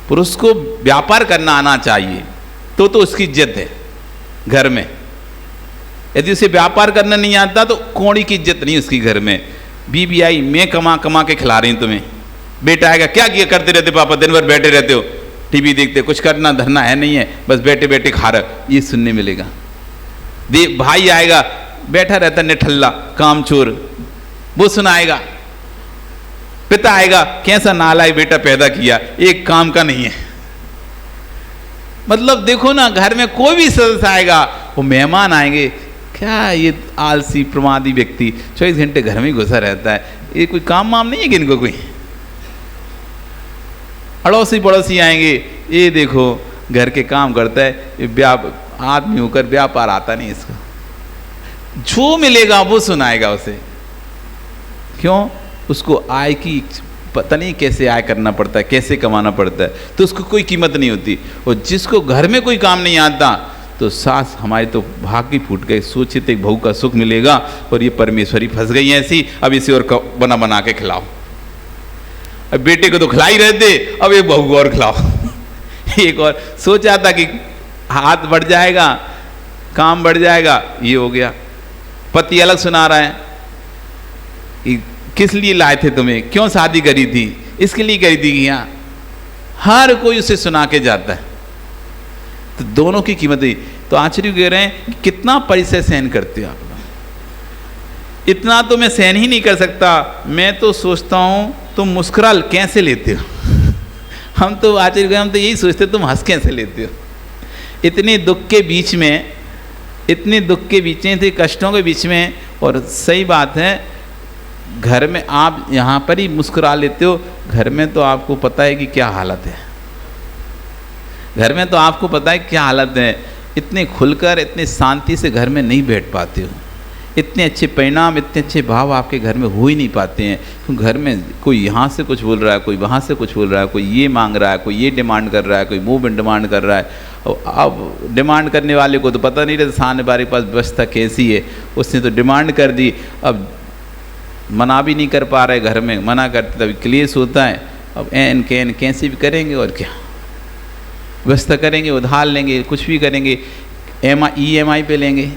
पुरुष को व्यापार करना आना चाहिए तो उसकी इज्जत है घर में। यदि उसे व्यापार करना नहीं आता तो कौड़ी की इज्जत नहीं उसकी घर में। बीबी आई, मैं कमा कमा के खिला रही हूँ तुम्हें। बेटा आएगा, क्या किया करते रहते पापा, दिन भर बैठे रहते हो, टीवी देखते, कुछ करना धरना है नहीं है, बस बैठे बैठे खा रहे, ये सुनने मिलेगा। भाई आएगा, बैठा रहता निठल्ला कामचोर, वो सुनाएगा। पिता आएगा, कैसा नालायक बेटा पैदा किया, एक काम का नहीं है। मतलब देखो ना, घर में कोई भी सदस्य आएगा, वो मेहमान आएंगे, क्या ये आलसी प्रमादी व्यक्ति 24 घंटे घर में ही घुसा रहता है, ये कोई काम वाम नहीं है कि इनको कोई। अड़ोसी पड़ोसी आएंगे, ये देखो घर के काम करता है, आदमी होकर व्यापार आता नहीं इसको। जो मिलेगा वो सुनाएगा उसे। क्यों? उसको आय की पता नहीं कैसे आय करना पड़ता है, कैसे कमाना पड़ता है, तो उसको कोई कीमत नहीं होती। और जिसको घर में कोई काम नहीं आता तो सास हमारे तो भाग ही फूट गए, सोचे थे बहू का सुख मिलेगा और ये परमेश्वरी फंस गई ऐसी, अब इसे और बना बना के खिलाओ। अब बेटे को तो खिला ही रहे थे, अब एक बहू को और खिलाओ। एक और सोचा था कि हाथ बढ़ जाएगा, काम बढ़ जाएगा, ये हो गया। पति अलग सुना रहा है कि किस लिए लाए थे तुम्हें, क्यों शादी करी थी, इसके लिए करी थी। यहाँ हर कोई उसे सुना के जाता है, तो दोनों की कीमत है। तो आचार्य कह रहे हैं कि कितना परिचय सहन करते हो आप लोग। इतना तो मैं सहन ही नहीं कर सकता। मैं तो सोचता हूँ तुम मुस्कुरा कैसे लेते हो। हम तो आचार्य हम तो यही सोचते तुम हंस कैसे लेते हो। इतने दुख के बीच में, इतने दुख के बीच में, इतने कष्टों के बीच में, और सही बात है घर में आप यहाँ पर ही मुस्कुरा लेते हो, घर में तो आपको पता है कि क्या हालत है। घर में तो आपको पता है क्या हालत है। इतने खुलकर, इतने शांति से घर में नहीं बैठ पाते हो। इतने अच्छे परिणाम, इतने अच्छे भाव आपके घर में हो ही नहीं पाते हैं। तो घर में कोई यहाँ से कुछ बोल रहा है, कोई वहाँ से कुछ बोल रहा है, कोई ये मांग रहा है, कोई ये डिमांड कर रहा है, कोई वो डिमांड कर रहा है। और अब डिमांड करने वाले को तो पता नहीं रहता सामने वाले के पास व्यवस्था कैसी है, उसने तो डिमांड कर दी, अब मना भी नहीं कर पा रहे, घर में मना करते तभी क्लेश होता है। अब एन कैन कैसे भी करेंगे और क्या व्यवस्था करेंगे, उधार लेंगे, कुछ भी करेंगे, EMI पे लेंगे,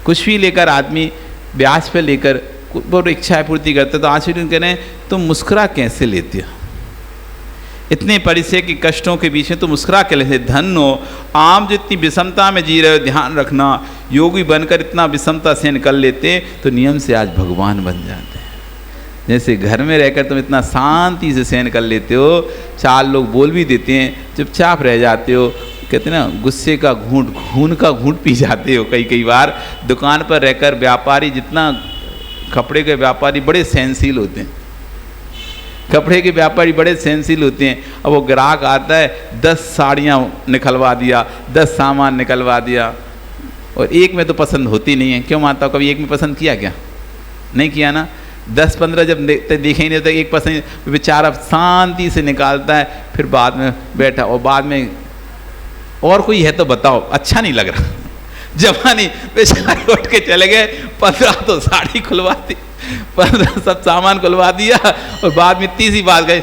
कुछ भी लेकर आदमी ब्याज पे लेकर वो इच्छाएं पूर्ति करते। तो आशीर्वाद कह रहे हैं तुम मुस्कुरा कैसे लेते हो। इतने परिचय के कष्टों के बीच में तुम मुस्कुरा के लेते। धन हो आप जो इतनी विषमता में जी रहे हो, ध्यान रखना योगी बनकर इतना विषमता सहन कर लेते तो नियम से आज भगवान बन जाते हैं। जैसे घर में रहकर तुम इतना शांति से सहन कर लेते हो, चार लोग बोल भी देते हैं चुपचाप रह जाते हो, कहते ना गुस्से का घूंट, खून का घूंट पी जाते हो। कई बार दुकान पर रहकर व्यापारी, जितना कपड़े के व्यापारी बड़े सहनशील होते हैं, कपड़े के व्यापारी बड़े सहनशील होते हैं। अब वो ग्राहक आता है 10 साड़ियाँ निकलवा दिया, 10 सामान निकलवा दिया, और एक में तो पसंद होती नहीं है। क्यों माता, कभी एक में पसंद किया क्या? नहीं किया ना। 10-15 जब देखे ही नहीं तो एक पसंद, बेचारा शांति से निकालता है, फिर बाद में बैठा, और बाद में और कोई है तो बताओ, अच्छा नहीं लग रहा। जवानी बेचारे उठ के चले गए, 15 तो साड़ी खुलवा दी, 15 सब सामान खुलवा दिया, और बाद में तीसरी बात गए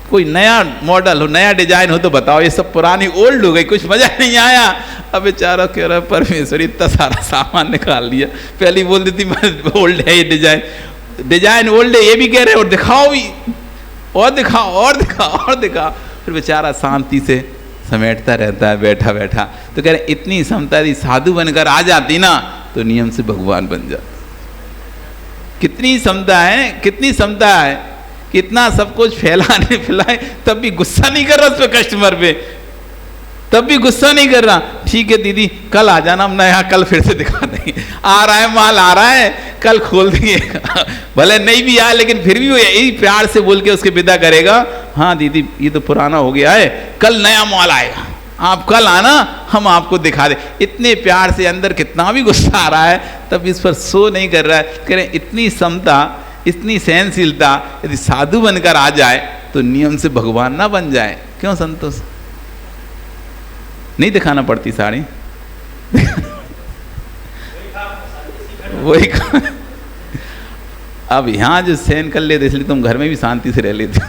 कोई नया मॉडल हो, नया डिजाइन हो तो बताओ। ये सब पुरानी ओल्ड हो गई, कुछ मजा नहीं आया। अब बेचारा कह रहा परमेश्वर इतना सारा सामान निकाल लिया, पहले बोल देती मैं ओल्ड है ये डिजाइन ओल्ड है, ये भी कह रहे और दिखाओ भी, और दिखाओ और दिखाओ और दिखाओ। फिर बेचारा शांति से समेटता रहता है बैठा बैठा। तो कह रहे इतनी क्षमता यदि साधु बनकर आ जाती ना तो नियम से भगवान बन जाता। कितनी क्षमता है, कितनी क्षमता है, कितना सब कुछ फैलाने फैलाए, तब भी गुस्सा नहीं कर रहा उस पे, कस्टमर पे तब भी गुस्सा नहीं कर रहा। ठीक है दीदी कल आ जाना, हम नया कल फिर से दिखा देंगे, आ रहा है माल आ रहा है, कल खोल देंगे। भले नहीं भी आए लेकिन फिर भी वो यही प्यार से बोल के उसके विदा करेगा। हाँ दीदी ये तो पुराना हो गया है, कल नया माल आएगा, आप कल आना, हम आपको दिखा दे। इतने प्यार से, अंदर कितना भी गुस्सा आ रहा है तब इस पर सो नहीं कर रहा है। कह रहे इतनी क्षमता, इतनी सहनशीलता यदि साधु बनकर आ जाए तो नियम से भगवान ना बन जाए। क्यों संतोष? नहीं दिखाना पड़ती साड़ी। वही अब यहाँ जो सहन कर लेते इसलिए तुम घर में भी शांति से रह लेते।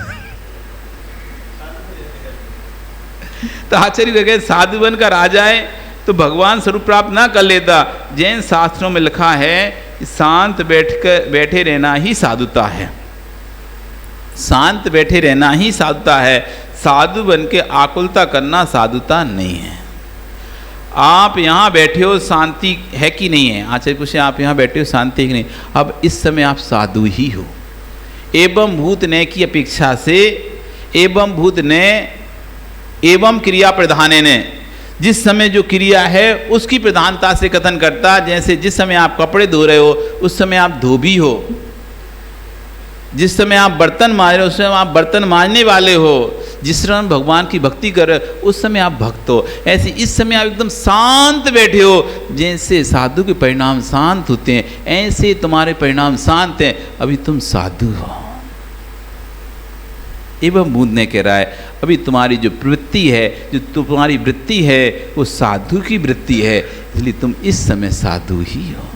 तो आचार्य कहे साधु बनकर आ जाए तो भगवान स्वरूप प्राप्त ना कर लेता। जैन शास्त्रों में लिखा है शांत बैठे रहना ही साधुता है, शांत बैठे रहना ही साधुता है। साधु बन के आकुलता करना साधुता नहीं है। आप यहाँ बैठे हो शांति है कि नहीं है? आचार्य पूछे आप यहाँ बैठे हो शांति है कि नहीं? अब इस समय आप साधु ही हो। एवं भूत ने की अपेक्षा से एवं भूत ने एवं क्रिया प्रधाने ने, जिस समय जो क्रिया है उसकी प्रधानता से कथन करता। जैसे जिस समय आप कपड़े धो रहे हो उस समय आप धोबी हो, जिस समय आप बर्तन मांज रहे हो उस समय आप बर्तन मांजने वाले हो, जिस समय भगवान की भक्ति कर रहे हो उस समय आप भक्त हो। ऐसे इस समय आप एकदम शांत बैठे हो। जैसे साधु के परिणाम शांत होते हैं ऐसे तुम्हारे परिणाम शांत हैं, अभी तुम साधु हो। एवं बूंद ने कह रहा है अभी तुम्हारी जो प्रवृत्ति है, जो तुम्हारी वृत्ति है वो साधु की वृत्ति है, इसलिए तुम इस समय साधु ही हो।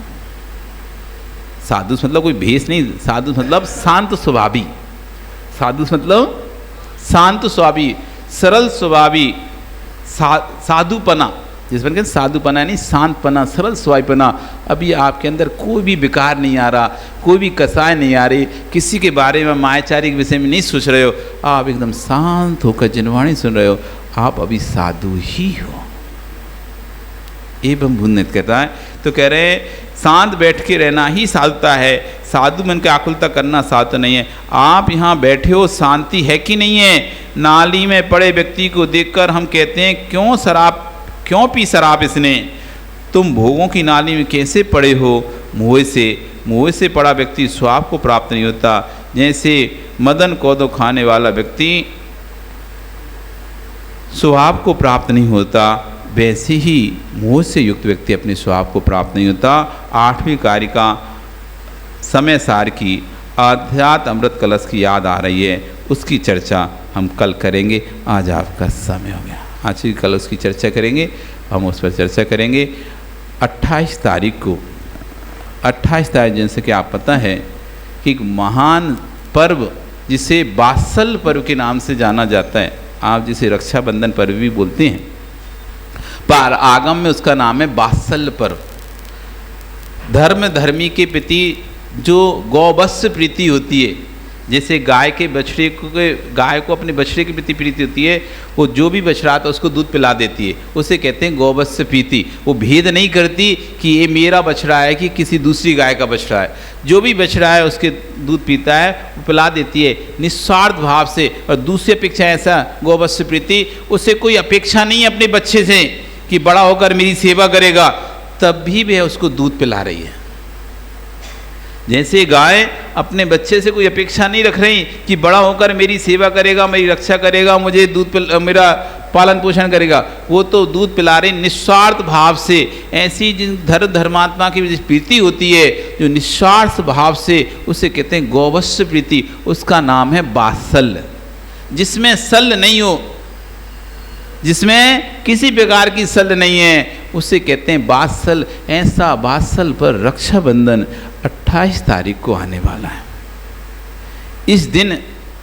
साधु मतलब कोई भेष नहीं, साधु मतलब शांत स्वभावी, साधु मतलब शांत स्वभावी, सरल स्वभावी, साधुपना, जिस पर कहते साधुपना नहीं, शांतपना, सरल स्वभावपना। अभी आपके अंदर कोई भी विकार नहीं आ रहा, कोई भी कसाय नहीं आ रही, किसी के बारे में मायाचारी के विषय में नहीं सोच रहे हो, आप एकदम शांत होकर जिनवाणी सुन रहे हो, आप अभी साधु ही हो। एवं भूनित कहता है तो कह रहे हैं शांत बैठ के रहना ही साधुता है, साधु मन के आकुलता करना साधु नहीं है। आप यहाँ बैठे हो, शांति है कि नहीं है? नाली में पड़े व्यक्ति को देखकर हम कहते हैं क्यों पी शराब इसने? तुम भोगों की नाली में कैसे पड़े हो? मोह से पड़ा व्यक्ति स्वाब को प्राप्त नहीं होता। जैसे मदन कौदो खाने वाला व्यक्ति स्वभाव को प्राप्त नहीं होता, वैसे ही मोह से युक्त व्यक्ति अपने स्वभाव को प्राप्त नहीं होता। 8वीं कारिका समय सार की आध्यात्म अमृत कलश की याद आ रही है, उसकी चर्चा हम कल करेंगे। आज आपका समय हो गया, आज ही कल उसकी चर्चा करेंगे, हम उस पर चर्चा करेंगे। 28 तारीख को, 28 तारीख जैसे कि आप पता है कि एक महान पर्व जिसे बासल पर्व के नाम से जाना जाता है, आप जिसे रक्षाबंधन पर्व भी बोलते हैं, पर आगम में उसका नाम है बासल पर्व। धर्मी के प्रति जो गौवत्स प्रीति होती है, जैसे गाय को अपने बछड़े के प्रति प्रीति होती है, वो जो भी बछड़ा आता है उसको दूध पिला देती है, उसे कहते हैं गौवत्स प्रीति। वो भेद नहीं करती कि ये मेरा बछड़ा है कि किसी दूसरी गाय का बछड़ा है, जो भी बछड़ा है उसके दूध पीता है वो पिला देती है निस्वार्थ भाव से। और दूसरी अपेक्षा ऐसा गौवत्स प्रीति, उससे कोई अपेक्षा नहीं है अपने बच्चे से कि बड़ा होकर मेरी सेवा करेगा, तब भी वह उसको दूध पिला रही है। जैसे गाय अपने बच्चे से कोई अपेक्षा नहीं रख रही कि बड़ा होकर मेरी सेवा करेगा, मेरी रक्षा करेगा, मुझे मेरा पालन पोषण करेगा, वो तो दूध पिला रही निस्वार्थ भाव से। ऐसी जिन धर्मात्मा की प्रीति होती है जो निस्वार्थ भाव से, उसे कहते हैं गौवत्स प्रीति, उसका नाम है बात्सल्य। जिसमें सल नहीं हो, जिसमें किसी प्रकार की सल नहीं है, उसे कहते हैं बात्सल। ऐसा बात्सल पर रक्षाबंधन 28 तारीख को आने वाला है। इस दिन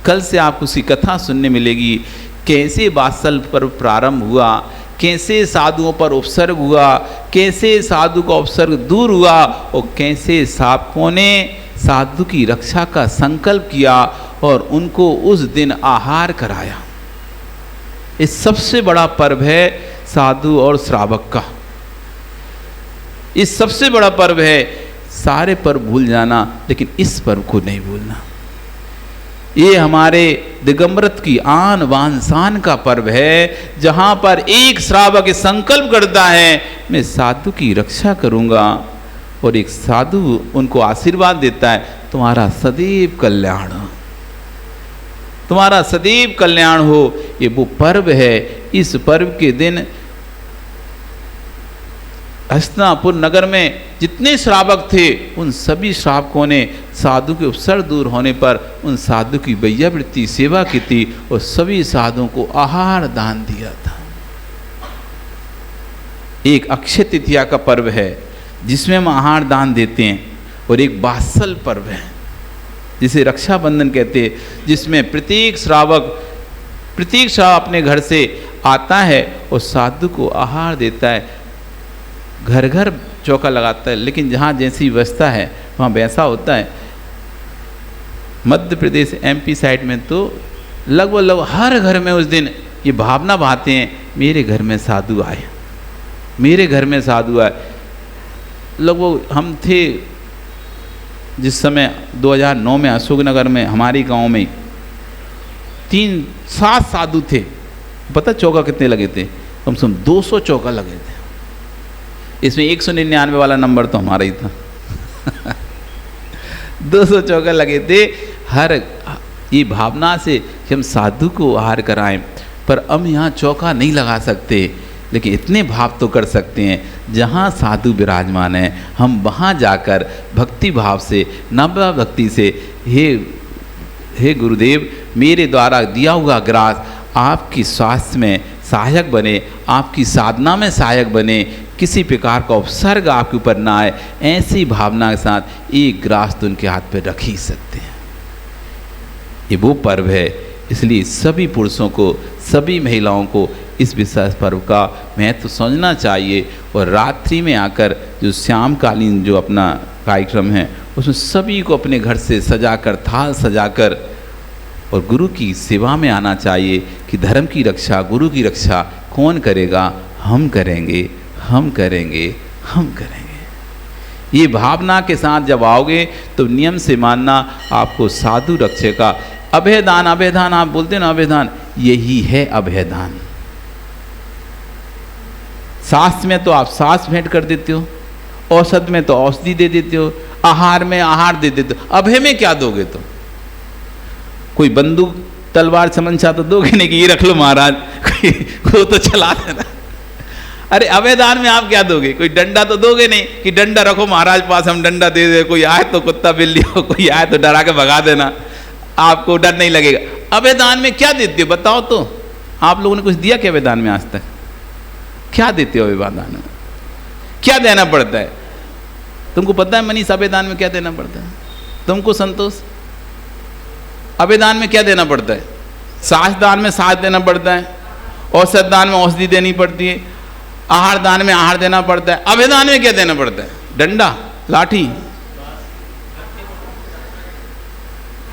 कल से आपको उसकी कथा सुनने मिलेगी, कैसे बात्सल पर्व प्रारंभ हुआ, कैसे साधुओं पर उपसर्ग हुआ, कैसे साधु का उपसर्ग दूर हुआ और कैसे साधुओं ने साधु की रक्षा का संकल्प किया और उनको उस दिन आहार कराया। ये सबसे बड़ा पर्व है साधु और श्रावक का, ये सबसे बड़ा पर्व है। सारे पर्व भूल जाना लेकिन इस पर्व को नहीं भूलना। ये हमारे दिगंबरत की आन बान शान का पर्व है, जहाँ पर एक श्रावक संकल्प करता है मैं साधु की रक्षा करूँगा, और एक साधु उनको आशीर्वाद देता है तुम्हारा सदैव कल्याण हो, तुम्हारा सदैव कल्याण हो। ये वो पर्व है। इस पर्व के दिन हस्तिनापुर नगर में जितने श्रावक थे उन सभी श्रावकों ने साधु के उपसर्ग दूर होने पर उन साधु की वैयावृत्ति सेवा की थी और सभी साधुओं को आहार दान दिया था। एक अक्षय तृतीया का पर्व है जिसमें हम आहार दान देते हैं, और एक बात्सल पर्व है जिसे रक्षाबंधन कहते हैं, जिसमें प्रत्येक श्रावक अपने घर से आता है और साधु को आहार देता है, घर घर चौका लगाता है। लेकिन जहाँ जैसी व्यवस्था है वहाँ वैसा होता है। मध्य प्रदेश MP साइड में तो लगभग हर घर में उस दिन ये भावना बहाते हैं मेरे घर में साधु आए, मेरे घर में साधु आए। लगभग हम थे जिस समय 2009 में अशोकनगर में हमारे गांव में 3-7 साधु थे। पता चौका कितने लगे थे? कम से कम 200 चौका लगे थे। इसमें 199 वाला नंबर तो हमारा ही था 200 चौका लगे थे। हर ये भावना से कि हम साधु को आहार कराएं, पर हम यहाँ चौका नहीं लगा सकते, लेकिन इतने भाव तो कर सकते हैं जहाँ साधु विराजमान है हम वहाँ जाकर भक्ति भाव से, नव्य भक्ति से, हे हे गुरुदेव, मेरे द्वारा दिया हुआ ग्रास आपकी स्वास्थ्य में सहायक बने, आपकी साधना में सहायक बने, किसी प्रकार का उपसर्ग आपके ऊपर ना आए, ऐसी भावना के साथ एक ग्रास तो उनके हाथ पे रख ही सकते हैं। ये वो पर्व है, इसलिए सभी पुरुषों को, सभी महिलाओं को इस विशेष पर्व का महत्व समझना चाहिए। और रात्रि में आकर जो श्यामकालीन जो अपना कार्यक्रम है, उसमें सभी को अपने घर से सजाकर, थाल सजाकर और गुरु की सेवा में आना चाहिए कि धर्म की रक्षा, गुरु की रक्षा कौन करेगा? हम करेंगे, हम करेंगे, हम करेंगे। ये भावना के साथ जब आओगे तो नियम से मानना, आपको साधु रक्षेगा। अभयदान, अभयदान आप बोलते हैं ना, अभयदान, यही है अभयदान। शास्त्र में तो आप शास्त्र भेंट कर देते हो, औषध में तो औषधि दे देते हो, आहार में आहार दे देते हो, अभय में क्या दोगे? तो कोई बंदूक तलवार चमन तो दोगे नहीं कि ये रख लो महाराज, वो तो चला देना। अरे अभयदान में आप क्या दोगे? कोई डंडा तो दोगे नहीं कि डंडा रखो महाराज पास, हम डंडा दे दे, कोई आए तो कुत्ता बिल्ली हो, कोई आए तो डरा के भगा देना, आपको डर नहीं लगेगा। अभयदान में क्या देते हो बताओ तो? आप लोगों ने कुछ दिया क्या अभयदान में आज तक? क्या देते हो अभयदान में? क्या देना पड़ता है? तुमको पता है मनीष अभयदान में क्या देना पड़ता है? तुमको संतोष, अभयदान में क्या देना पड़ता है? सास दान में सास देना पड़ता है, औषध दान में औषधि देनी पड़ती है, आहार दान में आहार देना पड़ता है। अभयदान में क्या देना पड़ता है? डंडा, लाठी,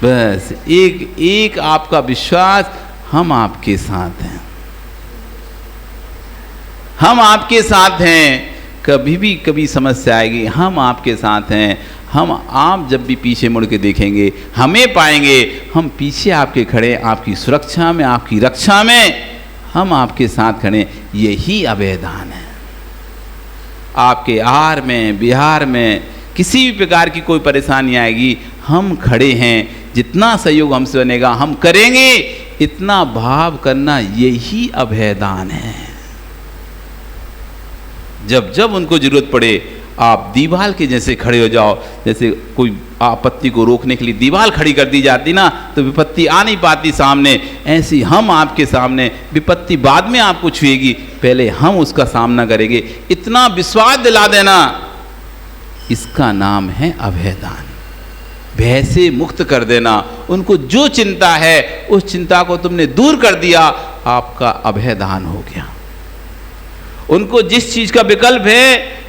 बस एक एक आपका विश्वास, हम आपके साथ हैं, हम आपके साथ हैं। कभी भी कभी समस्या आएगी, हम आपके साथ हैं। हम, आप जब भी पीछे मुड़ के देखेंगे हमें पाएंगे, हम पीछे आपके खड़े, आपकी सुरक्षा में, आपकी रक्षा में हम आपके साथ खड़े। यही अभयदान है। आपके आहार में, विहार में किसी भी प्रकार की कोई परेशानी आएगी, हम खड़े हैं, जितना सहयोग हमसे बनेगा हम करेंगे, इतना भाव करना, यही अभयदान है। जब जब उनको जरूरत पड़े, आप दीवार के जैसे खड़े हो जाओ। जैसे कोई आपत्ति को रोकने के लिए दीवार खड़ी कर दी जाती ना, तो विपत्ति आ नहीं पाती सामने। ऐसी हम आपके सामने, विपत्ति बाद में आपको छुएगी, पहले हम उसका सामना करेंगे, इतना विश्वास दिला देना, इसका नाम है अभयदान। भय से मुक्त कर देना। उनको जो चिंता है उस चिंता को तुमने दूर कर दिया, आपका अभयदान हो गया। उनको जिस चीज का विकल्प है,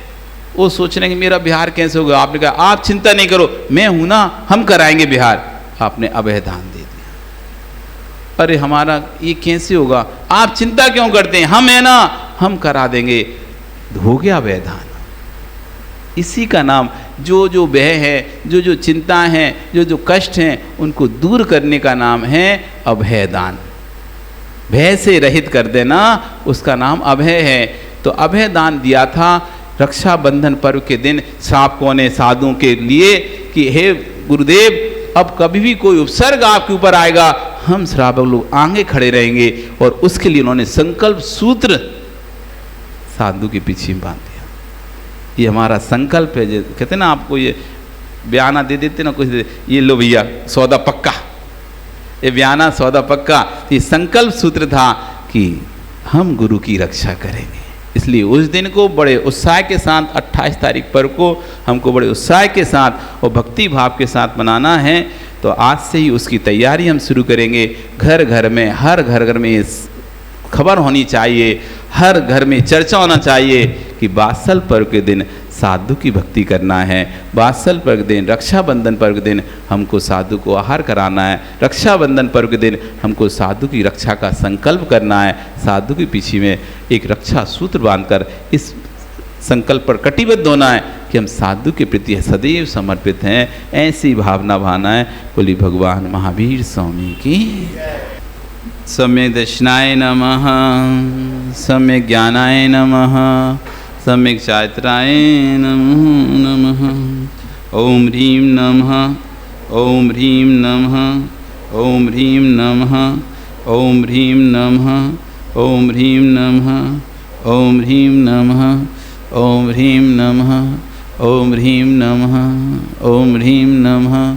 वो सोच रहे हैं कि मेरा बिहार कैसे होगा, आपने कहा आप चिंता नहीं करो, मैं हूं ना, हम कराएंगे बिहार। आपने अभयदान दे दिया। अरे हमारा ये कैसे होगा, आप चिंता क्यों करते हैं, हम है ना, हम करा देंगे। हो गया अभयदान। इसी का नाम, जो जो भय है, जो जो चिंता है, जो जो कष्ट हैं, उनको दूर करने का नाम है अभयदान। भय से रहित कर देना, उसका नाम अभय है। तो अभय दान दिया था रक्षाबंधन पर्व के दिन श्रावकों ने साधुओं के लिए कि हे गुरुदेव, अब कभी भी कोई उपसर्ग आपके ऊपर आएगा, हम श्रावक लोग आगे खड़े रहेंगे। और उसके लिए उन्होंने संकल्प सूत्र साधु के पीछे बांध दिया। ये हमारा संकल्प है। कहते ना, आपको ये बयाना दे देते ना कुछ, ये लो भैया सौदा पक्का, ये बयाना सौदा पक्का। ये संकल्प सूत्र था कि हम गुरु की रक्षा करेंगे। इसलिए उस दिन को बड़े उत्साह के साथ, 28 तारीख पर्व को हमको बड़े उत्साह के साथ और भक्ति भाव के साथ मनाना है। तो आज से ही उसकी तैयारी हम शुरू करेंगे। घर घर में, हर घर घर में खबर होनी चाहिए, हर घर में चर्चा होना चाहिए कि वात्सल पर्व के दिन साधु की भक्ति करना है। वात्सल पर्व के दिन, रक्षाबंधन पर्व के दिन हमको साधु को आहार कराना है। रक्षाबंधन पर्व के दिन हमको साधु की रक्षा का संकल्प करना है। साधु के पीछे में एक रक्षा सूत्र बांधकर इस संकल्प पर कटिबद्ध होना है कि हम साधु के प्रति सदैव समर्पित हैं। ऐसी भावना भाना है। बोली भगवान महावीर स्वामी की। सम्यक दर्शनाय नमः, सम्यक ज्ञानाय नमः, सम्यक चारित्राय नमः। ओम ह्रीं नमः, ओम ह्रीं नमः, ओम ह्रीं नमः, ओम ह्रीं नमः, ओम ह्रीं नमः, ओम ह्रीं नमः, ओम ह्रीं नमः, ओम ह्रीं नमः, ओम ह्रीं नमः,